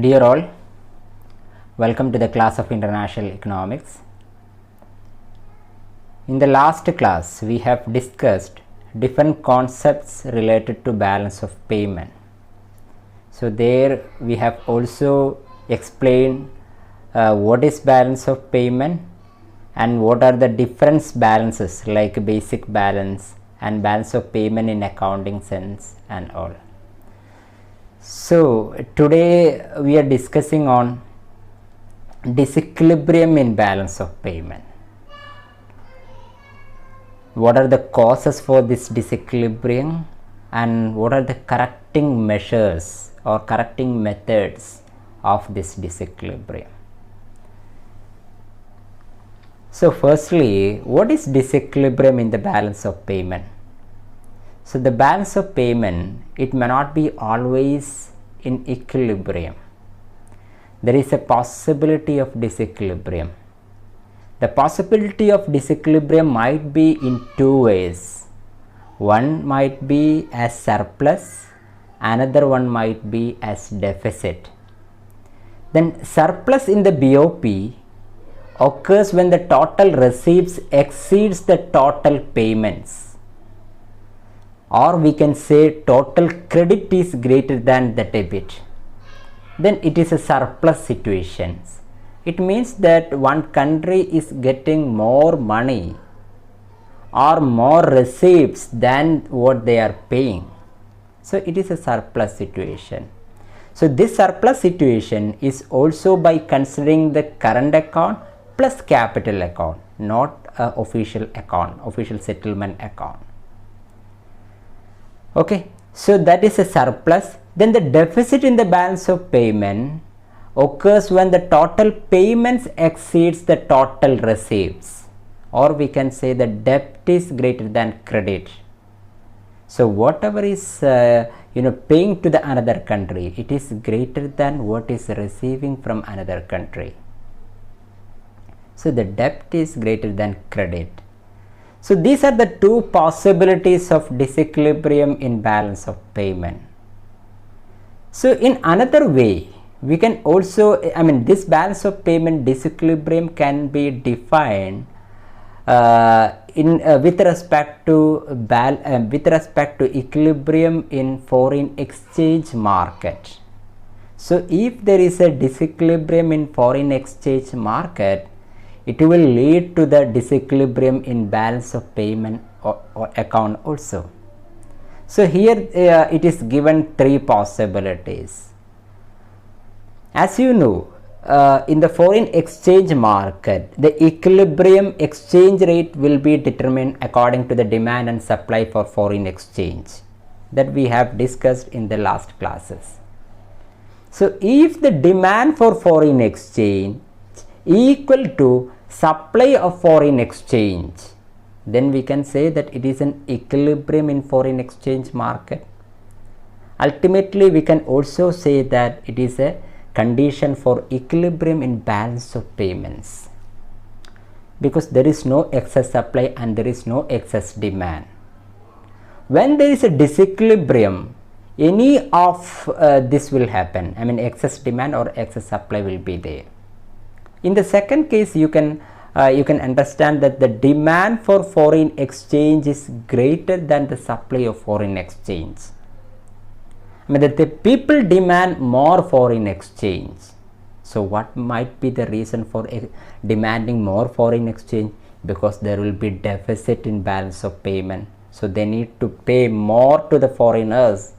Dear all, welcome to the class of International Economics. In the last class, we have discussed different concepts related to balance of payment. So there we have also explained what is balance of payment and what are the different balances like basic balance and balance of payment in accounting sense and all. So today we are discussing on disequilibrium in balance of payment. What are the causes for this disequilibrium and what are the correcting measures or correcting methods of this disequilibrium? So firstly, what is disequilibrium in the balance of payment? So the balance of payment, it may not be always in equilibrium. There is a possibility of disequilibrium. The possibility of disequilibrium might be in two ways. One might be as surplus, another one might be as deficit. Then surplus in the BoP occurs when the total receipts exceeds the total payments, or we can say total credit is greater than the debit. Then it is a surplus situation. It means that one country is getting more money or more receipts than what they are paying. So it is a surplus situation. So this surplus situation is also by considering the current account plus capital account, not official account, official settlement account. Okay, so that is a surplus. Then the deficit in the balance of payment occurs when the total payments exceeds the total receipts, or we can say the debt is greater than credit. So whatever is paying to the another country, it is greater than what is receiving from another country. So the debt is greater than credit. So these are the two possibilities of disequilibrium in balance of payment. So in another way, we can also, this balance of payment disequilibrium can be defined with respect to equilibrium in foreign exchange market. So if there is a disequilibrium in foreign exchange market, it will lead to the disequilibrium in balance of payment or account also. So here it is given three possibilities. As you know, in the foreign exchange market, the equilibrium exchange rate will be determined according to the demand and supply for foreign exchange that we have discussed in the last classes. So if the demand for foreign exchange equal to supply of foreign exchange, then we can say that it is an equilibrium in foreign exchange market. Ultimately, we can also say that it is a condition for equilibrium in balance of payments, because there is no excess supply and there is no excess demand. When there is a disequilibrium, any of this will happen. Excess demand or excess supply will be there. In the second case, you can understand that the demand for foreign exchange is greater than the supply of foreign exchange. That the people demand more foreign exchange. So what might be the reason for demanding more foreign exchange? Because there will be deficit in balance of payment. So they need to pay more to the foreigners.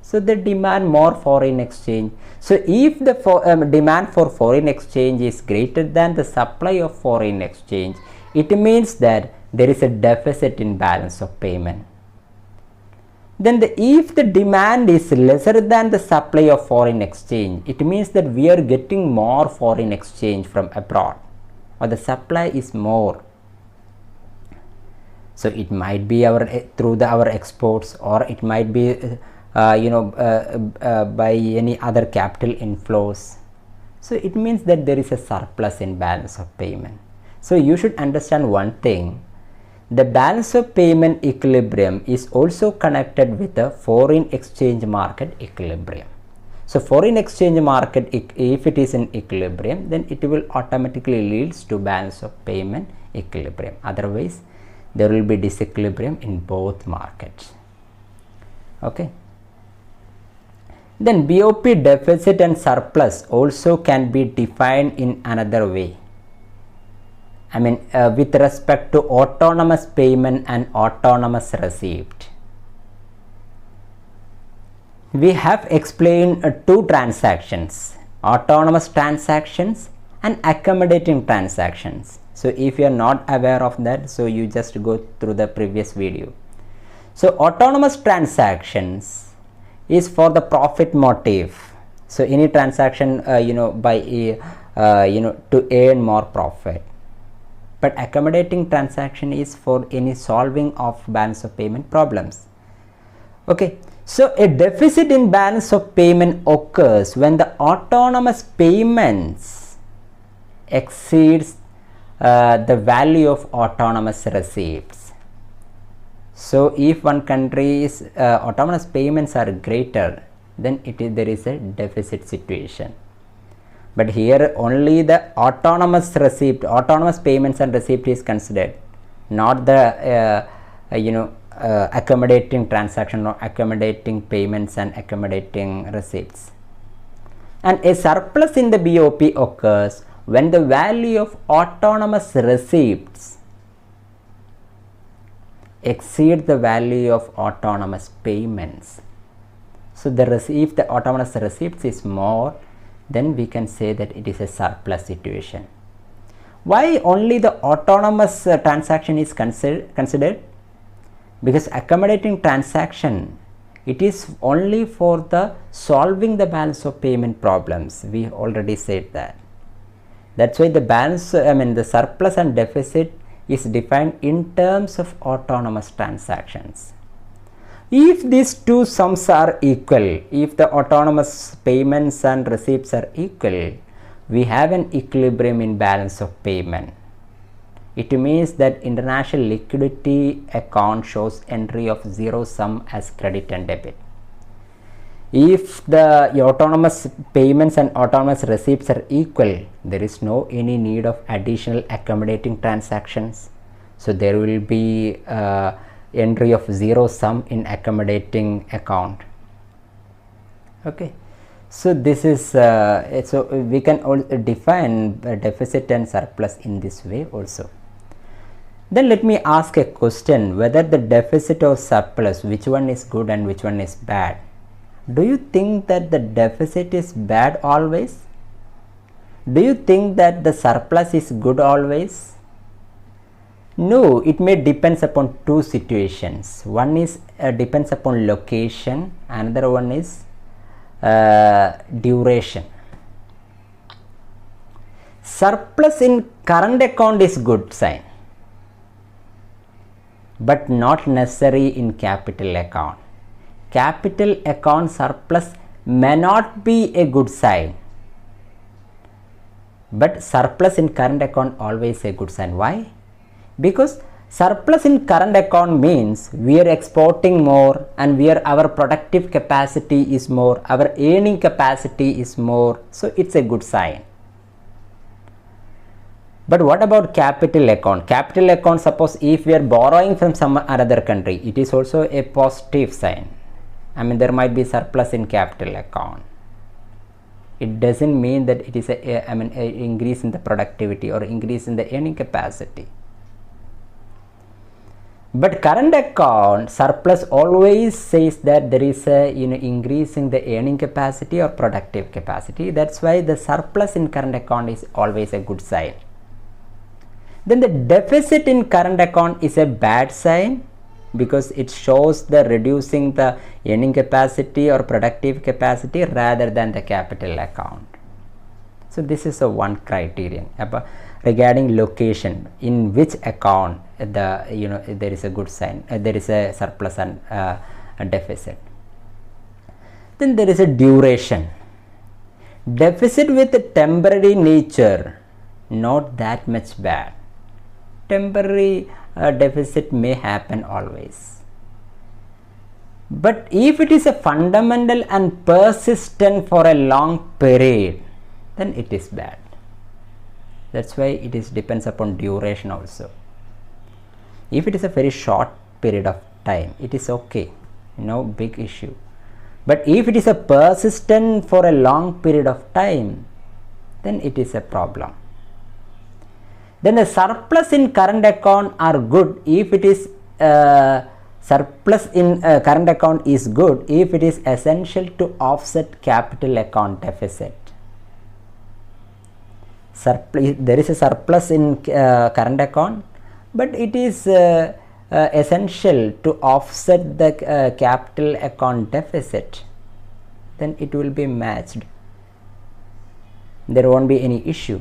So they demand more foreign exchange. So if the demand for foreign exchange is greater than the supply of foreign exchange, it means that there is a deficit in balance of payment. Then if the demand is lesser than the supply of foreign exchange, it means that we are getting more foreign exchange from abroad, or the supply is more. So it might be through our exports, or it might be by any other capital inflows. So it means that there is a surplus in balance of payment. So you should understand one thing. The balance of payment equilibrium is also connected with the foreign exchange market equilibrium. So foreign exchange market, if it is in equilibrium, then it will automatically leads to balance of payment equilibrium. Otherwise, there will be disequilibrium in both markets. Okay. Then BoP deficit and surplus also can be defined in another way. I mean, with respect to autonomous payment and autonomous receipt. We have explained two transactions, autonomous transactions and accommodating transactions. So if you are not aware of that, so you just go through the previous video. So autonomous transactions is for the profit motive. So any transaction by to earn more profit. But accommodating transaction is for any solving of balance of payment problems. Okay. So a deficit in balance of payment occurs when the autonomous payments exceeds the value of autonomous receipts. So if one country's autonomous payments are greater, then there is a deficit situation. But here only the autonomous payments and receipt is considered, not the accommodating transaction or accommodating payments and accommodating receipts. And a surplus in the BoP occurs when the value of autonomous receipts exceed the value of autonomous payments. So if the autonomous receipts is more, then we can say that it is a surplus situation. Why only the autonomous transaction is considered? Because accommodating transaction, it is only for the solving the balance of payment problems. We already said that. That's why the surplus and deficit is defined in terms of autonomous transactions. If these two sums are equal, if the autonomous payments and receipts are equal, we have an equilibrium in balance of payment. It means that international liquidity account shows entry of zero sum as credit and debit. If the autonomous payments and autonomous receipts are equal, there is no any need of additional accommodating transactions. So there will be entry of zero sum in accommodating account. Okay. So this is so we can define deficit and surplus in this way also. Then let me ask a question, whether the deficit or surplus, which one is good and which one is bad? Do you think that the deficit is bad always? Do you think that the surplus is good always? No, it may depends upon two situations. One is depends upon location, another one is duration. Surplus in current account is good sign, but not necessary in capital account. Capital account surplus may not be a good sign, but surplus in current account always a good sign. Why? Because surplus in current account means we are exporting more and our productive capacity is more, our earning capacity is more, so it's a good sign. But what about capital account? Capital account, suppose if we are borrowing from some other country, it is also a positive sign. There might be surplus in capital account. It doesn't mean that it is a increase in the productivity or increase in the earning capacity. But current account surplus always says that there is a increase in the earning capacity or productive capacity. That's why the surplus in current account is always a good sign. Then the deficit in current account is a bad sign, because it shows the reducing the earning capacity or productive capacity rather than the capital account. So this is a one criterion regarding location, in which account there is a good sign, there is a surplus and a deficit. Then there is a duration. Deficit with a temporary nature, not that much bad. Temporary deficit may happen always. But if it is a fundamental and persistent for a long period, then it is bad. That's why it is depends upon duration also. If it is a very short period of time, it is okay, no big issue. But if it is a persistent for a long period of time, then it is a problem. Then the surplus in current account are good if it is surplus in current account is good if it is essential to offset capital account deficit. There is a surplus in current account, but it is essential to offset the capital account deficit, then it will be matched. There won't be any issue.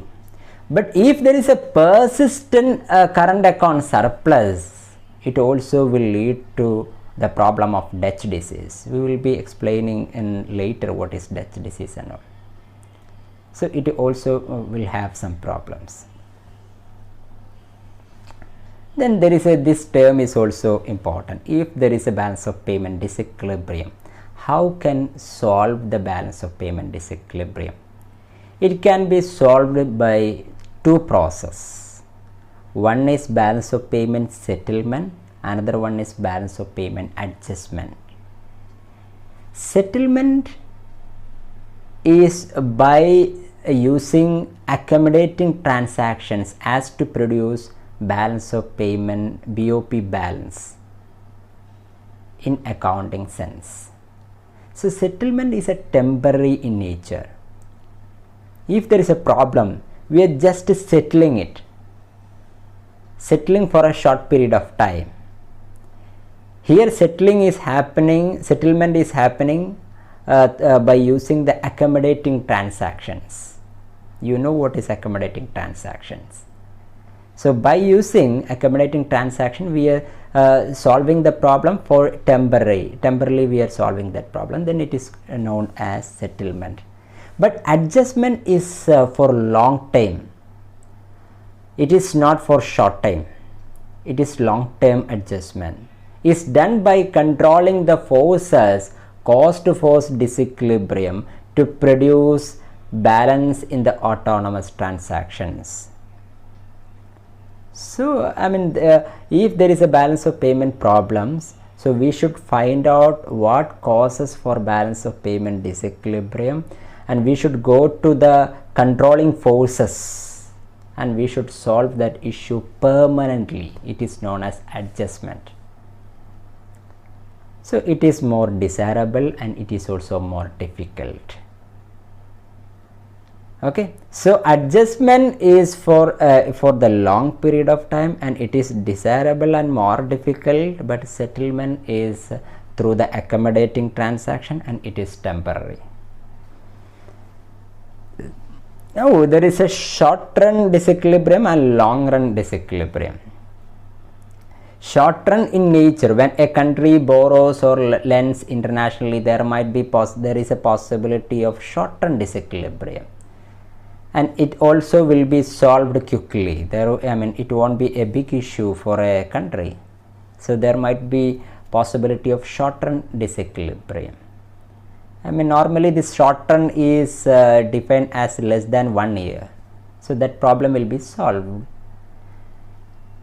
But if there is a persistent current account surplus, it also will lead to the problem of Dutch disease. We will be explaining in later what is Dutch disease and all. So it also will have some problems. Then there is this term is also important. If there is a balance of payment disequilibrium, how can solve the balance of payment disequilibrium? It can be solved by two processes. One is balance of payment settlement, another one is balance of payment adjustment. Settlement is by using accommodating transactions as to produce balance of payment, BoP balance in accounting sense. So settlement is a temporary in nature. If there is a problem, we are just settling it, settling for a short period of time. Here settlement is happening by using the accommodating transactions. You know what is accommodating transactions. So by using accommodating transaction, we are solving the problem for temporarily we are solving that problem, then it is known as settlement. But adjustment is for long time. It is not for short time. It is long term adjustment. It's done by controlling the forces, cost to force disequilibrium, to produce balance in the autonomous transactions. So if there is a balance of payment problems, so we should find out what causes for balance of payment disequilibrium, and we should go to the controlling forces and we should solve that issue permanently. It is known as adjustment. So it is more desirable and it is also more difficult. Okay, so adjustment is for the long period of time and it is desirable and more difficult, but settlement is through the accommodating transaction and it is temporary. Now there is a short run disequilibrium and long run disequilibrium. Short run in nature, when a country borrows or lends internationally, there is a possibility of short run disequilibrium, and it also will be solved quickly. It won't be a big issue for a country, so there might be possibility of short run disequilibrium. Normally this short run is defined as less than 1 year, so that problem will be solved.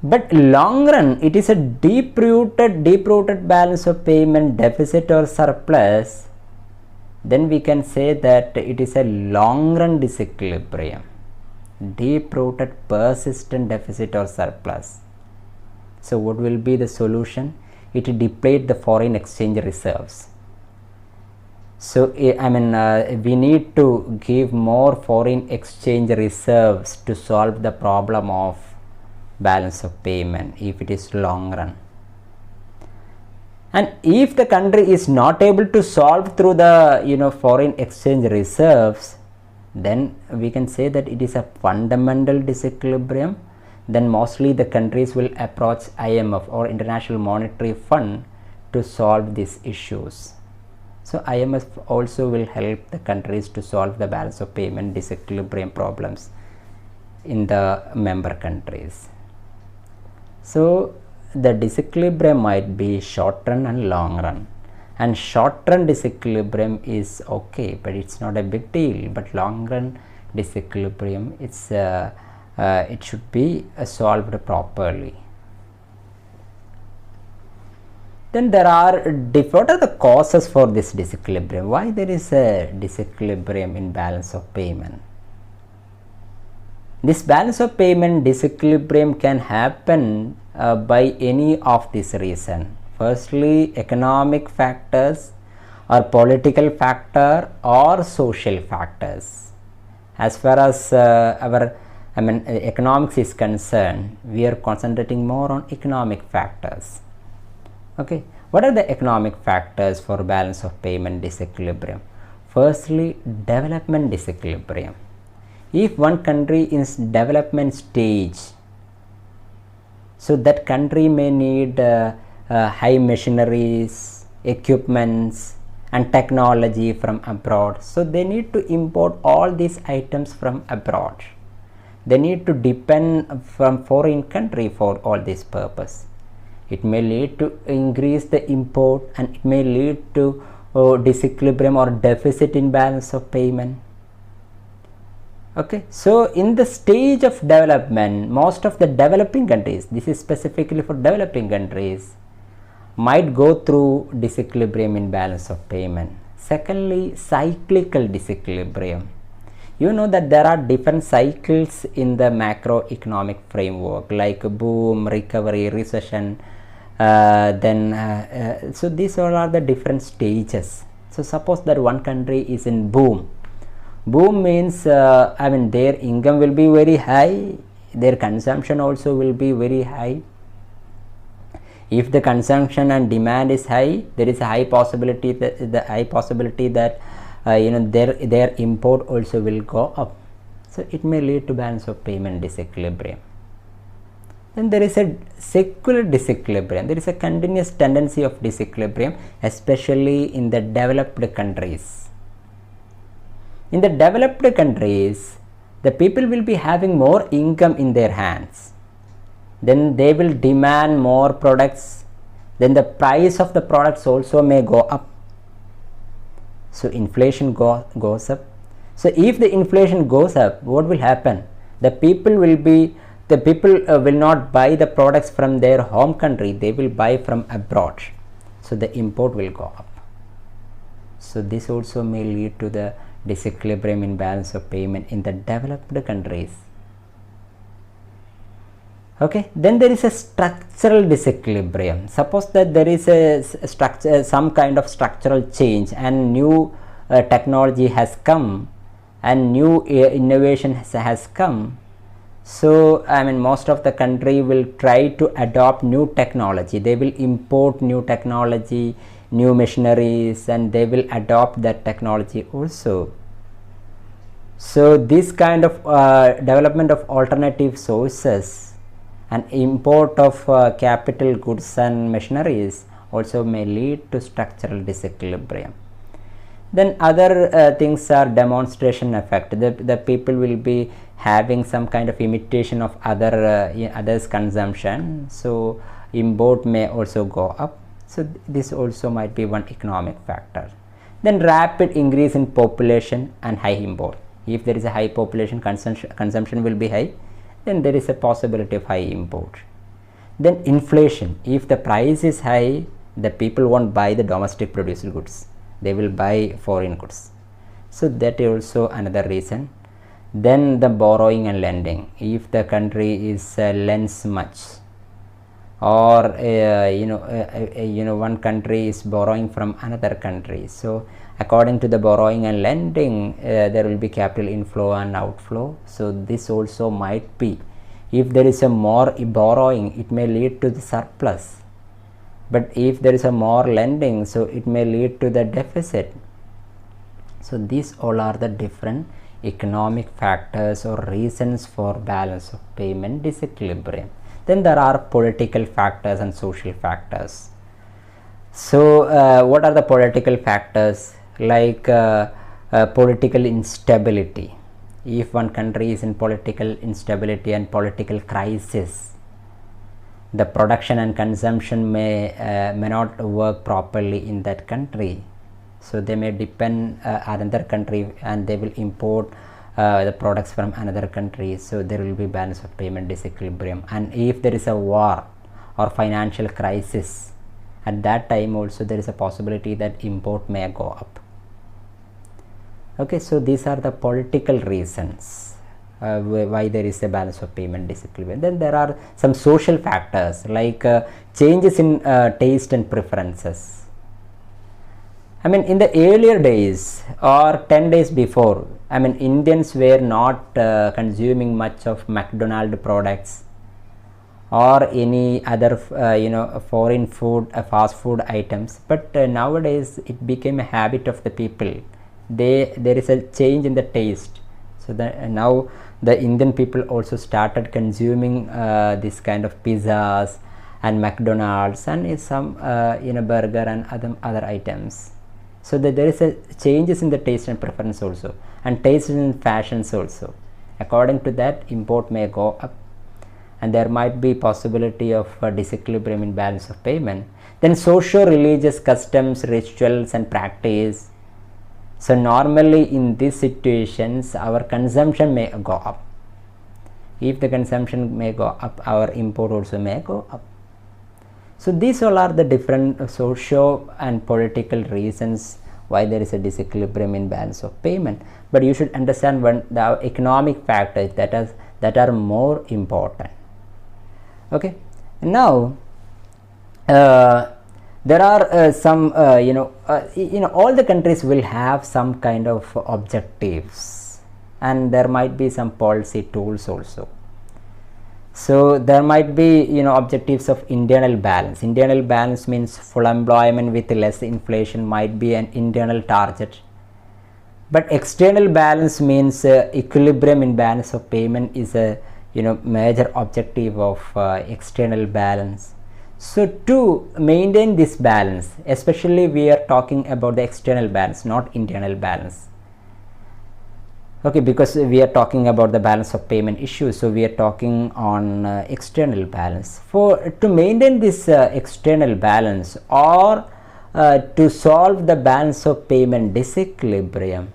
But long run, it is a deep-rooted balance of payment deficit or surplus, then we can say that it is a long run disequilibrium, deep-rooted persistent deficit or surplus. So what will be the solution? It will deplete the foreign exchange reserves. So we need to give more foreign exchange reserves to solve the problem of balance of payment if it is long run. And if the country is not able to solve through the foreign exchange reserves, then we can say that it is a fundamental disequilibrium. Then mostly the countries will approach IMF or International Monetary Fund to solve these issues. So IMF also will help the countries to solve the balance of payment disequilibrium problems in the member countries. So the disequilibrium might be short run and long run. and short run disequilibrium is okay, but it's not a big deal. But long run disequilibrium, it should be solved properly. Then there are what are the causes for this disequilibrium? Why there is a disequilibrium in balance of payment? This balance of payment disequilibrium can happen by any of these reasons. Firstly, economic factors, or political factor, or social factors. As far as economics is concerned, we are concentrating more on economic factors. Okay, what are the economic factors for balance of payment disequilibrium? Firstly, development disequilibrium. If one country is development stage, so that country may need high machineries, equipments, and technology from abroad. So they need to import all these items from abroad. They need to depend from foreign country for all this purpose. It may lead to increase the import, and it may lead to disequilibrium or deficit in balance of payment. Okay, so in the stage of development, most of the developing countries, this is specifically for developing countries, might go through disequilibrium in balance of payment. Secondly, cyclical disequilibrium. You know that there are different cycles in the macroeconomic framework, like boom, recovery, recession. So these all are the different stages. So suppose that one country is in boom. Boom means their income will be very high, their consumption also will be very high. If the consumption and demand is high, there is a high possibility that their import also will go up. So it may lead to balance of payment disequilibrium. Then there is a secular disequilibrium. There is a continuous tendency of disequilibrium, especially in the developed countries. In the developed countries, the people will be having more income in their hands. Then they will demand more products. Then the price of the products also may go up. So inflation goes up. So if the inflation goes up, what will happen? The people will not buy the products from their home country. They will buy from abroad. So the import will go up. So this also may lead to the disequilibrium in balance of payment in the developed countries. Okay, then there is a structural disequilibrium. Suppose that there is some kind of structural change, and new technology has come, and new innovation has come. So most of the country will try to adopt new technology. They will import new technology, new machineries, and they will adopt that technology also. So this kind of development of alternative sources and import of capital goods and machineries also may lead to structural disequilibrium. Then other things are demonstration effect. The people will be having some kind of imitation of others' consumption. So import may also go up. So this also might be one economic factor. Then rapid increase in population and high import. If there is a high population, consumption will be high, then there is a possibility of high import. Then inflation. If the price is high, the people won't buy the domestic produced goods. They will buy foreign goods. So that is also another reason. Then the borrowing and lending. If the country is lends much, or one country is borrowing from another country, so according to the borrowing and lending, there will be capital inflow and outflow. So this also might be, if there is a more borrowing, it may lead to the surplus, but if there is a more lending, so it may lead to the deficit. So these all are the different economic factors or reasons for balance of payment disequilibrium. Then there are political factors and social factors. So what are the political factors? Like political instability. If one country is in political instability and political crisis, the production and consumption may not work properly in that country, so they may depend another country and they will import the products from another country, so there will be balance of payment disequilibrium. And if there is a war or financial crisis, at that time also there is a possibility that import may go up. Okay, so these are the political reasons why there is a balance of payment disequilibrium. Then there are some social factors like changes in taste and preferences. I mean, in the earlier days or 10 days before, I mean, Indians were not consuming much of McDonald's products or any other foreign food, fast food items, but nowadays it became a habit of the people. There is a change in the taste, so that now the Indian people also started consuming this kind of pizzas and McDonald's and some burger and other items. So that there is a changes in the taste and preference also, and taste and fashions also. According to that, import may go up, and there might be possibility of disequilibrium in balance of payment. Then socio-religious customs, rituals and practice. So normally in these situations our consumption may go up. If the consumption may go up, our import also may go up. So these all are the different socio and political reasons why there is a disequilibrium in balance of payment. But you should understand the economic factors that are more important. Okay, now there are some all the countries will have some kind of objectives, and there might be some policy tools also. So there might be objectives of internal balance. Internal balance means full employment with less inflation might be an internal target, but external balance means equilibrium in balance of payment is a major objective of external balance. So to maintain this balance, especially we are talking about the external balance, not internal balance. Okay, because we are talking about the balance of payment issue, so we are talking on external balance. To maintain this external balance or to solve the balance of payment disequilibrium,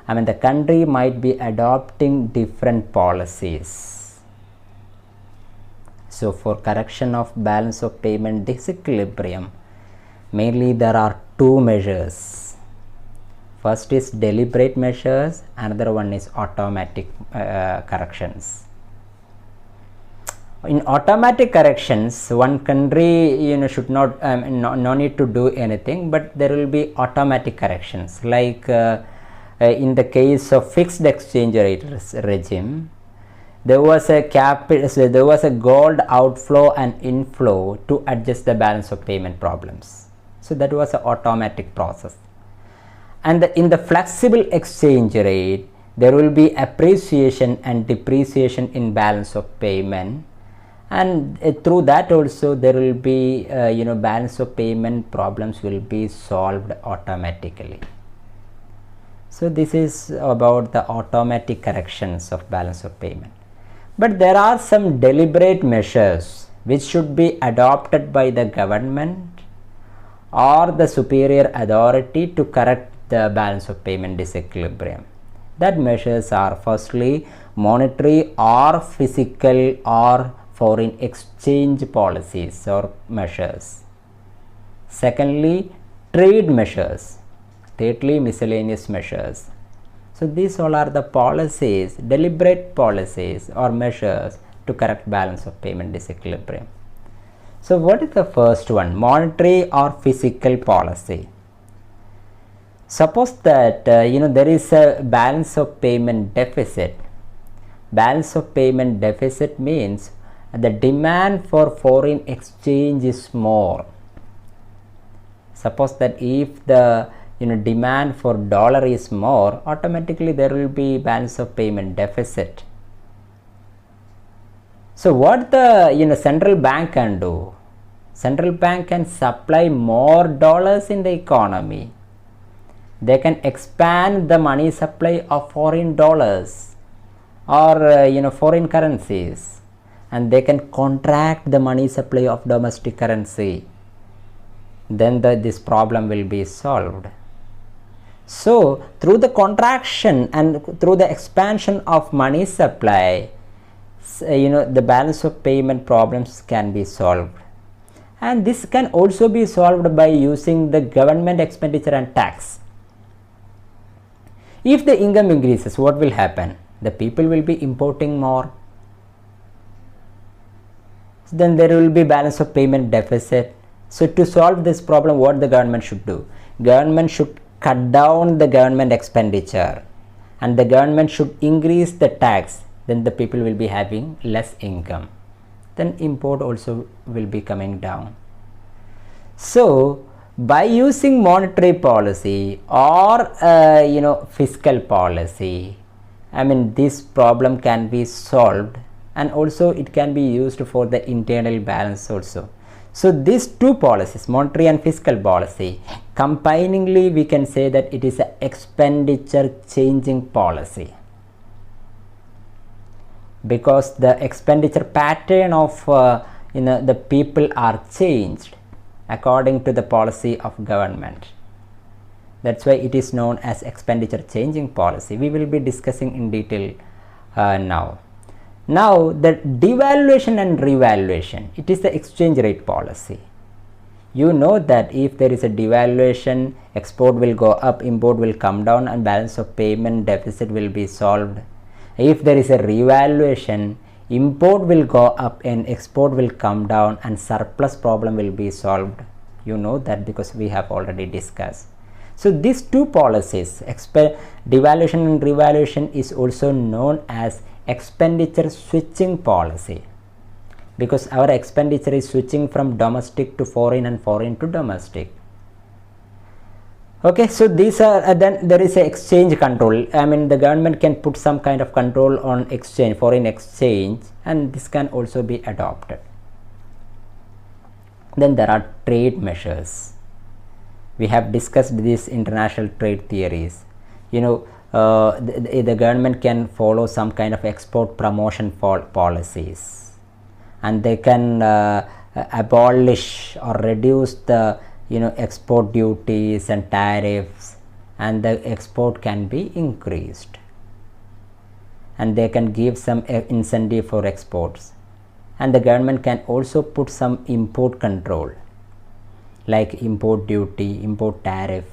I mean the country might be adopting different policies. So for correction of balance of payment disequilibrium, mainly there are two measures. First is deliberate measures, another one is automatic corrections. In automatic corrections, one country should not no need to do anything, but there will be automatic corrections, like in the case of fixed exchange rate regime. There was a gold outflow and inflow to adjust the balance of payment problems. So that was an automatic process. And in the flexible exchange rate, there will be appreciation and depreciation in balance of payment, and through that also there will be balance of payment problems will be solved automatically. So this is about the automatic corrections of balance of payment. But there are some deliberate measures which should be adopted by the government or the superior authority to correct the balance of payment disequilibrium. That measures are firstly monetary or physical or foreign exchange policies or measures. Secondly, trade measures. Thirdly, miscellaneous measures. So these all are the policies, deliberate policies or measures to correct balance of payment disequilibrium. So what is the first one? Monetary or physical policy. Suppose that there is a balance of payment deficit. Balance of payment deficit means the demand for foreign exchange is more. Suppose that if the demand for dollar is more, automatically there will be balance of payment deficit. So what the central bank can do? Central bank can supply more dollars in the economy. They can expand the money supply of foreign dollars or foreign currencies. and they can contract the money supply of domestic currency, then this problem will be solved. So through the contraction and through the expansion of money supply, the balance of payment problems can be solved. And this can also be solved by using the government expenditure and tax. If the income increases, what will happen? The people will be importing more. Then there will be balance of payment deficit. So to solve this problem, what the government should do? Government should cut down the government expenditure, and the government should increase the tax. Then the people will be having less income. Then import also will be coming down. So by using monetary policy or fiscal policy, this problem can be solved, and also it can be used for the internal balance also. So these two policies, monetary and fiscal policy, combiningly we can say that it is an expenditure changing policy, because the expenditure pattern of the people are changed according to the policy of government. That's why it is known as expenditure changing policy. We will be discussing in detail now. Now the devaluation and revaluation, it is the exchange rate policy. You know that if there is a devaluation, export will go up, import will come down, and balance of payment deficit will be solved. If there is a revaluation, import will go up and export will come down, and surplus problem will be solved. You know that because we have already discussed. So these two policies, devaluation and revaluation, is also known as expenditure switching policy, because our expenditure is switching from domestic to foreign and foreign to domestic. Okay, so these are then there is a exchange control. The government can put some kind of control on exchange, foreign exchange, and this can also be adopted. Then there are trade measures. We have discussed these international trade theories. The government can follow some kind of export promotion policies, and they can abolish or reduce the export duties and tariffs, and the export can be increased, and they can give some incentive for exports. And the government can also put some import control, like import duty, import tariff.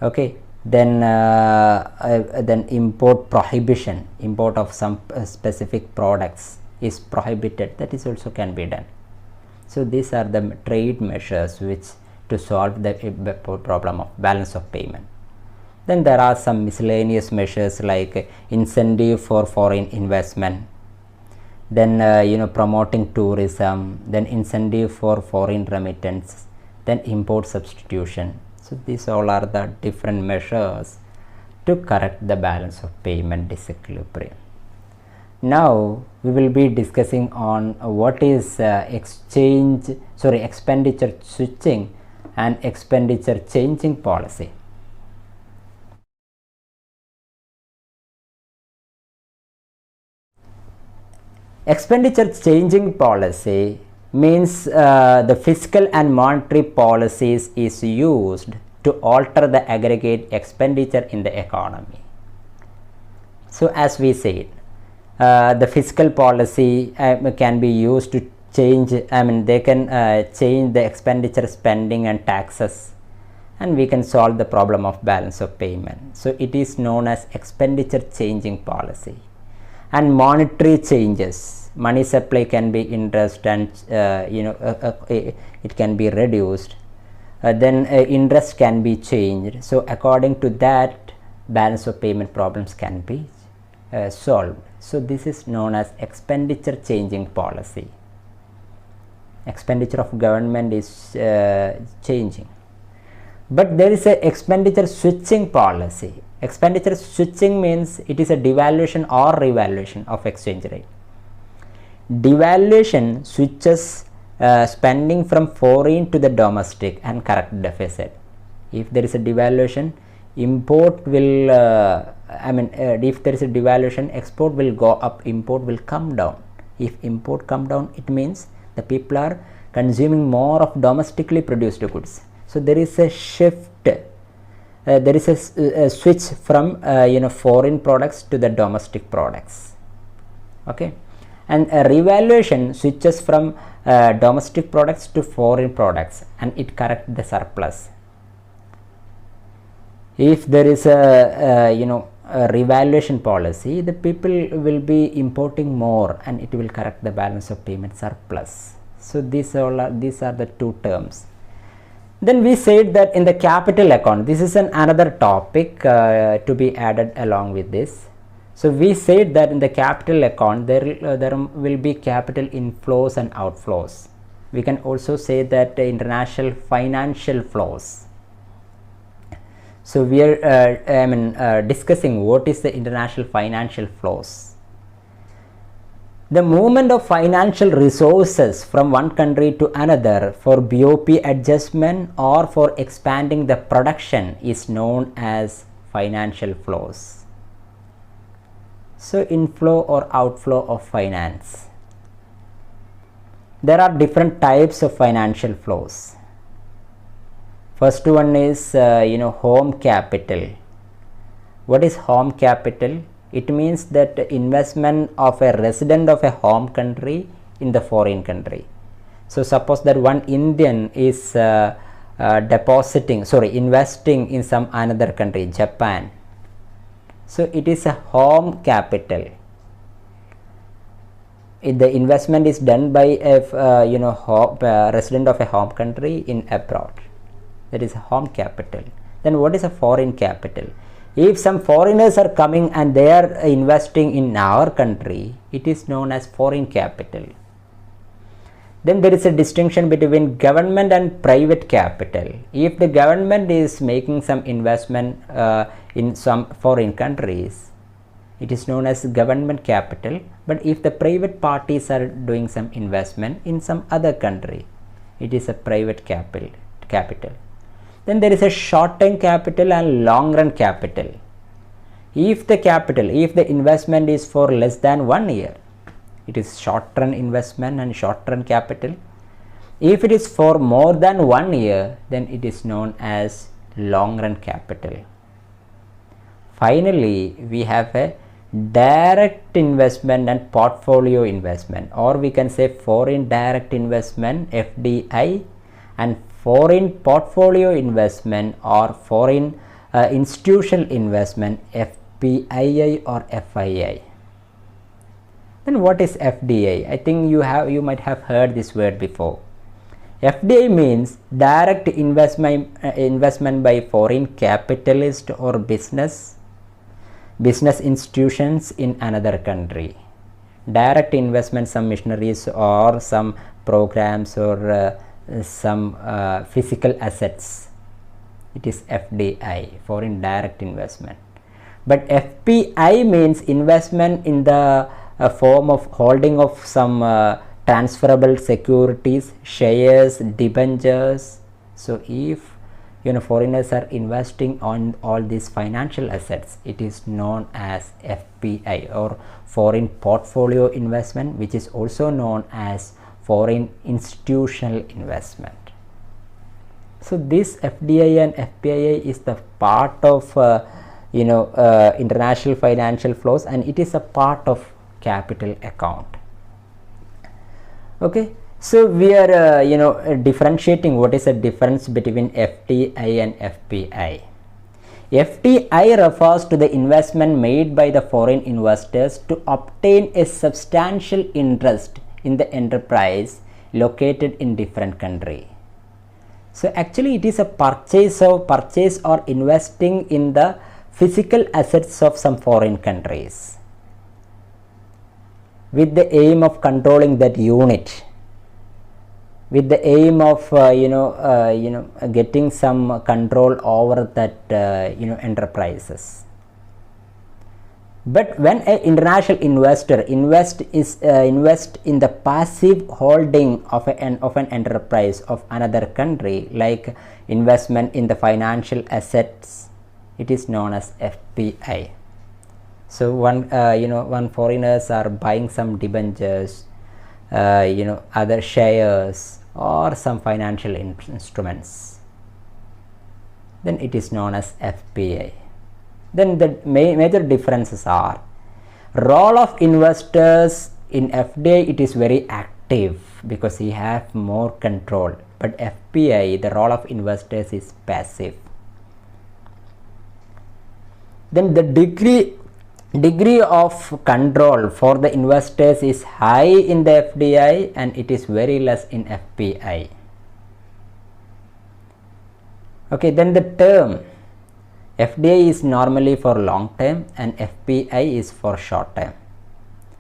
Okay, then import prohibition, import of some specific products is prohibited. That is also can be done. So these are the trade measures which to solve the problem of balance of payment. Then there are some miscellaneous measures like incentive for foreign investment, then promoting tourism, then incentive for foreign remittance, then import substitution. So these all are the different measures to correct the balance of payment disequilibrium. Now we will be discussing on what is expenditure switching and expenditure changing policy. Expenditure changing policy means the fiscal and monetary policies is used to alter the aggregate expenditure in the economy. So as we said, the fiscal policy can be used to change, they can change the expenditure, spending and taxes, and we can solve the problem of balance of payment. So it is known as expenditure changing policy. And monetary changes, money supply can be interest, and it can be reduced, then interest can be changed. So according to that, balance of payment problems can be solved. So this is known as expenditure changing policy. Expenditure of government is changing, but there is a expenditure switching policy. Expenditure switching means it is a devaluation or revaluation of exchange rate. Devaluation switches spending from foreign to the domestic and correct deficit. If there is a devaluation, import will if there is a devaluation, export will go up, import will come down. If import come down, it means the people are consuming more of domestically produced goods. So there is a shift, there is a switch from foreign products to the domestic products. Okay, and a revaluation switches from domestic products to foreign products, and it corrects the surplus. If there is a revaluation policy, the people will be importing more, and it will correct the balance of payment surplus. So these are the two terms. Then we said that in the capital account, this is another topic to be added along with this. So we said that in the capital account there will be capital inflows and outflows. We can also say that international financial flows. So we are discussing what is the international financial flows. The movement of financial resources from one country to another for BoP adjustment or for expanding the production is known as financial flows. So inflow or outflow of finance. There are different types of financial flows. First one is home capital. What is home capital? It means that investment of a resident of a home country in the foreign country. So suppose that one Indian is investing in some another country, Japan. So it is a home capital. If the investment is done by a resident of a home country in abroad, that is a home capital. Then what is a foreign capital? If some foreigners are coming and they are investing in our country, it is known as foreign capital. Then there is a distinction between government and private capital. If the government is making some investment in some foreign countries, it is known as government capital. But if the private parties are doing some investment in some other country, it is a private capital. Then there is a short-term capital and long-run capital. If the investment is for less than 1 year, it is short-term investment and short-term capital. If it is for more than 1 year, then it is known as long-run capital. Finally, we have a direct investment and portfolio investment, or we can say foreign direct investment, FDI, and foreign portfolio investment or foreign institutional investment, FPII or FII. Then what is FDI? I think you might have heard this word before. FDI means direct investment by foreign capitalist or business institutions in another country. Direct investment, some missionaries or some programs or some physical assets. It is FDI, foreign direct investment. But FPI means investment in the form of holding of some transferable securities, shares, debentures. So if foreigners are investing on all these financial assets, it is known as FPI or foreign portfolio investment, which is also known as foreign institutional investment. So this FDI and FPII is the part of international financial flows, and it is a part of capital account. Okay, so we are differentiating what is the difference between FDI and FPI. FDI refers to the investment made by the foreign investors to obtain a substantial interest in the enterprise located in different country. So actually it is a purchase or investing in the physical assets of some foreign countries with the aim of controlling that unit, with the aim of getting some control over that enterprises. But when an international investor invest in the passive holding of an enterprise of another country, like investment in the financial assets, it is known as FPI. So one foreigners are buying some debentures, other shares or some financial instruments, then it is known as FPI. Then the major differences are role of investors in FDI. It is very active because he have more control, but FPI, the role of investors is passive. Then the degree of control for the investors is high in the FDI and it is very less in FPI. Okay, then the term FDI is normally for long term and FPI is for short term.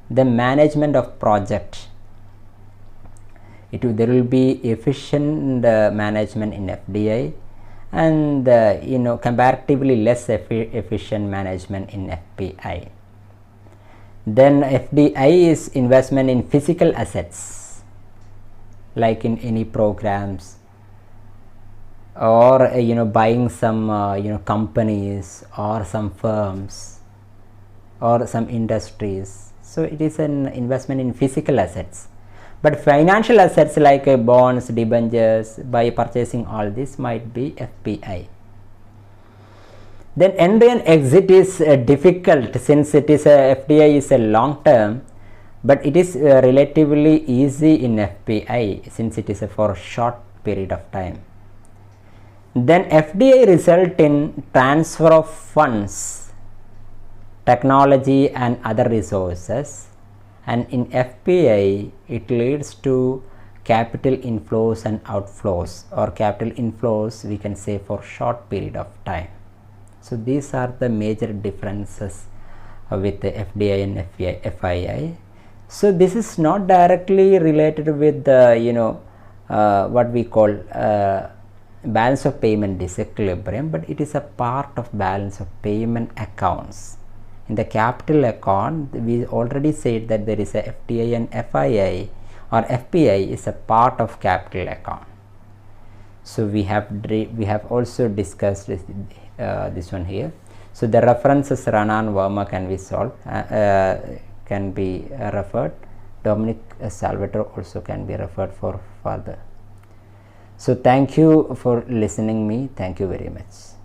The management of project, there will be efficient management in FDI and comparatively less efficient management in FPI. Then FDI is investment in physical assets like in any programs or buying some companies or some firms or some industries. So it is an investment in physical assets. But financial assets like bonds, debentures, by purchasing all this might be FPI. Then entry and exit is difficult since it is FDI is a long term, but it is relatively easy in FPI since it is for a short period of time. Then FDI result in transfer of funds, technology and other resources, and in FPI it leads to capital inflows and outflows, or capital inflows we can say for short period of time. So these are the major differences with the FDI and FII. So this is not directly related with the what we call balance of payment disequilibrium, but it is a part of balance of payment accounts. In the capital account, we already said that there is a FDI and FII, or FPI is a part of capital account. So we have also discussed this one here. So the references Rana and Verma can be solved, can be referred. Dominic Salvatore also can be referred for further. So thank you for listening me. Thank you very much.